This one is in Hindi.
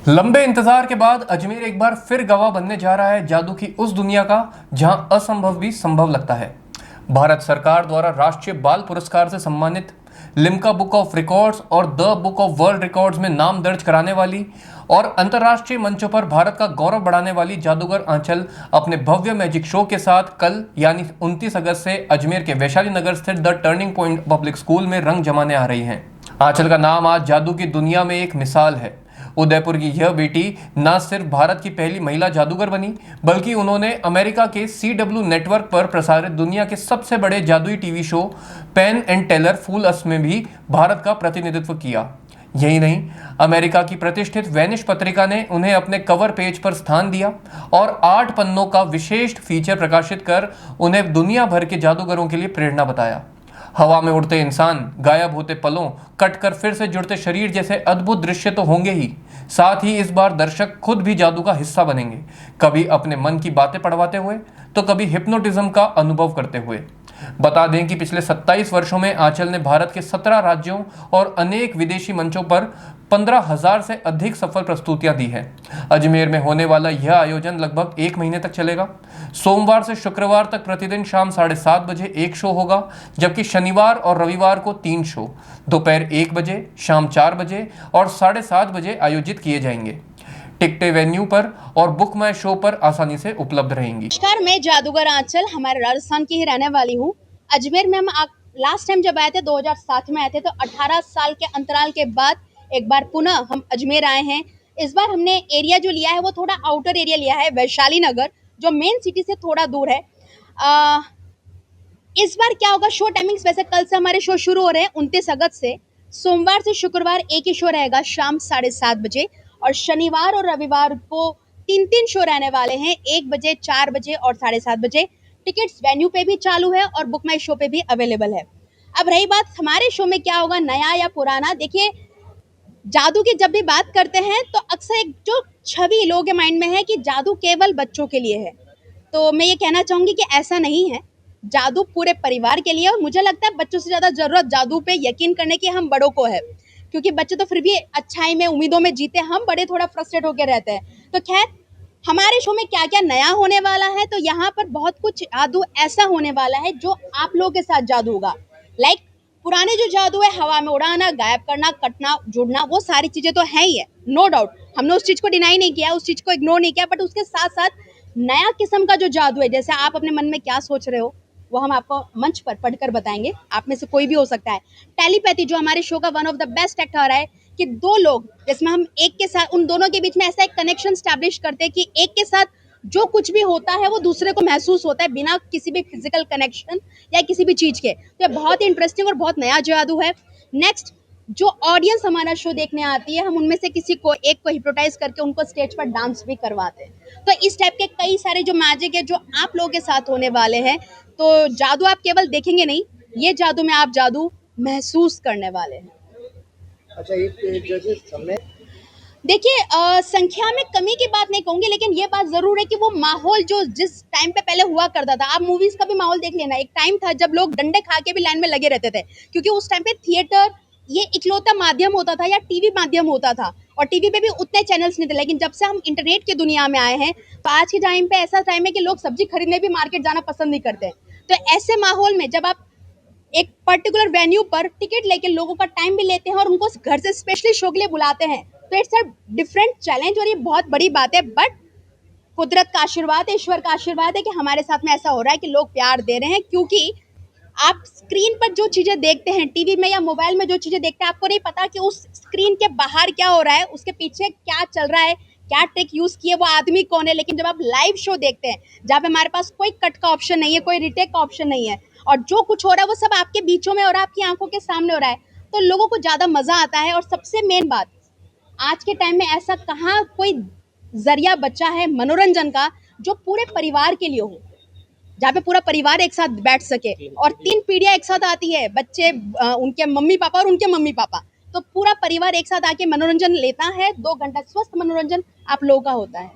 लंबे इंतजार के बाद अजमेर एक बार फिर गवाह बनने जा रहा है जादू की उस दुनिया का जहां असंभव भी संभव लगता है। भारत सरकार द्वारा राष्ट्रीय बाल पुरस्कार से सम्मानित, लिम्का बुक ऑफ रिकॉर्ड्स और the book of world records में नाम दर्ज कराने वाली और अंतर्राष्ट्रीय मंचों पर भारत का गौरव बढ़ाने वाली जादूगर आंचल अपने भव्य मैजिक शो के साथ कल यानी 29 अगस्त से अजमेर के वैशाली नगर स्थित the turning point public school में रंग जमाने आ रही हैं। आंचल का नाम आज जादू की दुनिया में एक मिसाल है। उदयपुर की यह बेटी न सिर्फ भारत की पहली महिला जादूगर बनी, बल्कि उन्होंने अमेरिका के CW नेटवर्क पर प्रसारित दुनिया के सबसे बड़े जादुई TV show Penn and Teller fool us में भी भारत का प्रतिनिधित्व किया। यही नहीं, अमेरिका की प्रतिष्ठित वेनिश पत्रिका ने उन्हें अपने कवर पेज पर स्थान दिया और 8 पन्नों का विशेष फीचर प्रकाशित कर उन्हें दुनिया भर के जादूगरों के लिए प्रेरणा बताया। हवा में उड़ते इंसान, गायब होते पलों, कटकर फिर से जुड़ते शरीर जैसे अद्भुत दृश्य तो होंगे ही, साथ ही इस बार दर्शक खुद भी जादू का हिस्सा बनेंगे, कभी अपने मन की बातें पढ़वाते हुए तो कभी हिप्नोटिज्म का अनुभव करते हुए। बता दें कि पिछले 27 वर्षों में आंचल ने भारत के 17 राज्यों और अनेक विदेशी मंचों पर 15,000 से अधिक सफल प्रस्तुतियां दी हैं। अजमेर में होने वाला यह आयोजन लगभग 1 महीने तक चलेगा। सोमवार से शुक्रवार तक प्रतिदिन शाम 7:30 बजे एक शो होगा, जबकि शनिवार और रविवार को 3 शो दोपहर 1 बजे, शाम 4 बजे और 7:30 बजे आयोजित किए जाएंगे। टिकटें वेन्यू पर और बुक माई शो पर आसानी से उपलब्ध रहेंगी। नमस्कार, मैं जादूगर आंचल हमारे राजस्थान की ही रहने वाली हूँ। अजमेर में हम लास्ट टाइम जब आए थे 2007 में आए थे, तो 18 साल के अंतराल के बाद एक बार पुनः हम अजमेर आए हैं। इस बार हमने एरिया जो लिया है वो थोड़ा आउटर एरिया लिया है, वैशाली नगर, जो मेन सिटी से थोड़ा दूर है। इस बार क्या होगा, शो टाइमिंग्स वैसे कल से हमारे शो शुरू हो रहे हैं 29 अगस्त से। सोमवार से शुक्रवार एक ही शो रहेगा शाम 7:30 बजे, और शनिवार और रविवार को 3 शो रहने वाले हैं, 1 बजे, 4 बजे और 7:30 बजे। टिकट्स वेन्यू पे भी चालू है और बुक माई शो पे भी अवेलेबल है। अब रही बात हमारे शो में क्या होगा, नया या पुराना। देखिए, जादू की जब भी बात करते हैं तो अक्सर एक जो छवि लोगों के माइंड में है कि जादू केवल बच्चों के लिए है, तो मैं ये कहना चाहूंगी कि ऐसा नहीं है। जादू पूरे परिवार के लिए, और मुझे लगता है बच्चों से ज़्यादा ज़रूरत जादू पे यकीन करने की हम बड़ों को है, क्योंकि बच्चे तो फिर भी अच्छाई में, उम्मीदों में जीते, हम बड़े थोड़ा फ्रस्ट्रेट होकर रहते हैं। तो खैर, हमारे शो में क्या क्या नया होने वाला है, तो यहाँ पर बहुत कुछ जादू ऐसा होने वाला है जो आप लोगों के साथ जादू होगा। लाइक पुराने जो जादू है, हवा में उड़ाना, गायब करना, कटना, जुड़ना, वो सारी चीज़ें तो है ही है, नो डाउट। हमने उस चीज़ को डिनाई नहीं किया, उस चीज़ को इग्नोर नहीं किया, बट उसके साथ साथ नया किस्म का जो जादू है, जैसे आप अपने मन में क्या सोच रहे हो वो हम आपको मंच पर पढ़कर बताएंगे। आप में से कोई भी हो सकता है। टेलीपैथी, जो हमारे शो का one of the best act हो रहा है कि 2 लोग, जिसमें हम एक के साथ, उन दोनों के बीच में ऐसा एक कनेक्शन स्टैब्लिश करते हैं कि एक के साथ जो कुछ भी होता है वो दूसरे को महसूस होता है, बिना किसी भी फिजिकल कनेक्शन या किसी भी चीज़ के। तो ये बहुत ही इंटरेस्टिंग और बहुत नया जादू है। नेक्स्ट, जो ऑडियंस हमारा शो देखने आती है, हम उनमें से किसी को एक को हिप्नोटाइज करके उनको स्टेज पर डांस भी करवाते हैं। तो इस टाइप के कई सारे जो मैजिक है जो आप लोगों के साथ होने वाले हैं। तो जादू आप केवल देखेंगे नहीं, ये जादू में आप जादू महसूस करने वाले हैं। अच्छा, ये जजेस समय देखिए, संख्या में कमी की बात नहीं कहूंगी, लेकिन ये बात जरूर है कि वो माहौल जो जिस टाइम पे पहले हुआ करता था, आप मूवीज का भी माहौल देख लेना। एक टाइम था जब लोग डंडे खा के भी लाइन में लगे रहते थे, क्योंकि उस टाइम पे थिएटर ये इकलौता माध्यम होता था या टीवी माध्यम होता था, और टीवी पे भी उतने चैनल्स नहीं थे। लेकिन जब से हम इंटरनेट की दुनिया में आए हैं, तो आज के टाइम पे ऐसा टाइम है कि लोग सब्जी खरीदने भी मार्केट जाना पसंद नहीं करते। तो ऐसे माहौल में जब आप एक पर्टिकुलर वेन्यू पर टिकट लेके लोगों का टाइम भी लेते हैं और उनको घर से स्पेशली शो के लिए बुलाते हैं, तो इट्स अ डिफरेंट चैलेंज, और ये बहुत बड़ी बात है। बट कुदरत का आशीर्वाद है, ईश्वर का आशीर्वाद है कि हमारे साथ में ऐसा हो रहा है कि लोग प्यार दे रहे हैं। क्योंकि आप स्क्रीन पर जो चीज़ें देखते हैं, टीवी में या मोबाइल में जो चीज़ें देखते हैं, आपको नहीं पता कि उस स्क्रीन के बाहर क्या हो रहा है, उसके पीछे क्या चल रहा है, क्या ट्रिक यूज़ किए, वो आदमी कौन है। लेकिन जब आप लाइव शो देखते हैं, जहाँ पे हमारे पास कोई कट का ऑप्शन नहीं है, कोई रिटेक का ऑप्शन नहीं है, और जो कुछ हो रहा है वो सब आपके बीचों में और आपकी आंखों के सामने हो रहा है, तो लोगों को ज़्यादा मज़ा आता है। और सबसे मेन बात, आज के टाइम में ऐसा कहाँ कोई जरिया बचा है मनोरंजन का जो पूरे परिवार के लिए हो, जहाँ पे पूरा परिवार एक साथ बैठ सके, और 3 पीढ़ियाँ एक साथ आती है, बच्चे, उनके मम्मी पापा और उनके मम्मी पापा, तो पूरा परिवार एक साथ आके मनोरंजन लेता है। 2 घंटा स्वस्थ मनोरंजन आप लोगों का होता है।